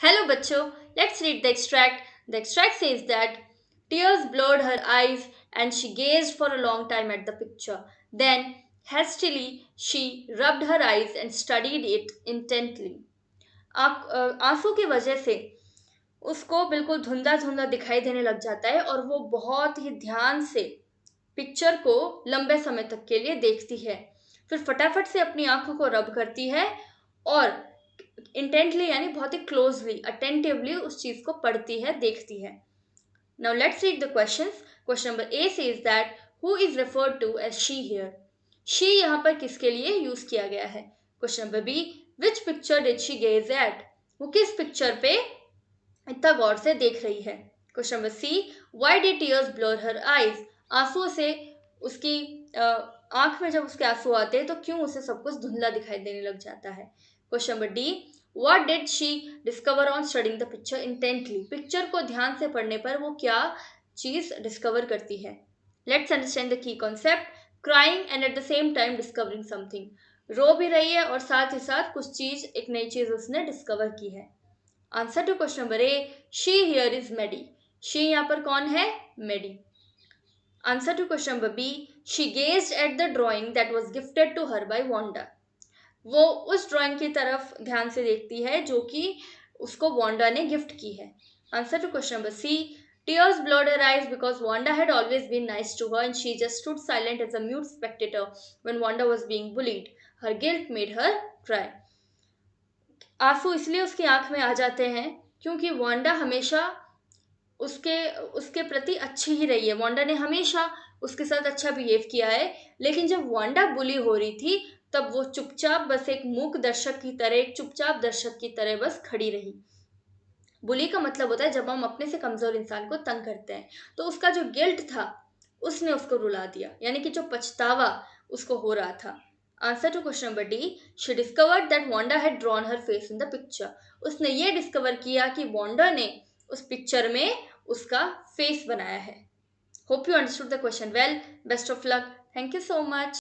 Hello, bachcho. Let's read the extract. The extract says that tears blurred her eyes and she gazed for a long time at the picture. Then, hastily, she rubbed her eyes and studied it intently. आंसू की वजह से उसको बिल्कुल धुंधला धुंधला दिखाई देने लग जाता है और वो बहुत ही ध्यान से पिक्चर को लंबे समय तक के लिए देखती है। फिर फटाफट से अपनी आंखों को रब करती है और इंटेंटली यानी बहुत ही क्लोजली अटेंटिवली उस चीज को पढ़ती है, देखती है। Now let's read the questions. Question number A says that who is referred to as she here. She यहाँ पर किसके लिए यूज किया गया है? Question number B, which picture did she gaze at. वो किस पिक्चर पे इतना गौर से देख रही है? Question number C, why did tears blur her eyes. आंसुओं से उसकी आंख में जब उसके आंसू आते हैं तो क्यों उसे सब कुछ धुंधला दिखाई देने लग जाता है? Question number D, what did she discover on studying the picture intently. Picture को ध्यान से पढ़ने पर वो क्या चीज डिस्कवर करती है? Let's understand the key concept. Crying and at the same time discovering something. रो भी रही है और साथ ही साथ कुछ चीज, एक नई चीज उसने डिस्कवर की है। Answer to question number A, she here is Maddie. She यहाँ पर कौन है? Maddie. Answer to question number B, she gazed at the drawing that was gifted to her by Wanda. वो उस ड्राइंग की तरफ ध्यान से देखती है जो कि उसको वांडा ने गिफ्ट की है। Answer to question number C, tears blurred her eyes because Wanda had always been nice to her and she just stood silent as a mute spectator when Wanda was being bullied. Her guilt made her cry. आंसू इसलिए उसकी आंख में आ जाते हैं क्योंकि Wanda हमेशा उसके उसके प्रति अच्छी ही रही है। वांडा ने हमेशा उसके साथ अच्छा बिहेव किया है, लेकिन जब वांडा बुली हो रही थी तब वो चुपचाप बस एक मूक दर्शक की तरह, एक चुपचाप दर्शक की तरह बस खड़ी रही। बुली का मतलब होता है जब हम अपने से कमजोर इंसान को तंग करते हैं। तो उसका जो गिल्ट था उसने उसको रुला दिया, यानी कि जो पछतावा उसको हो रहा था। Answer to question number D, she discovered that Wanda had drawn her face in the picture. उसने ये डिस्कवर किया कि वांडा ने उस पिक्चर में उसका फेस बनाया है। Hope you understood the question well. Best of luck. Thank you so much.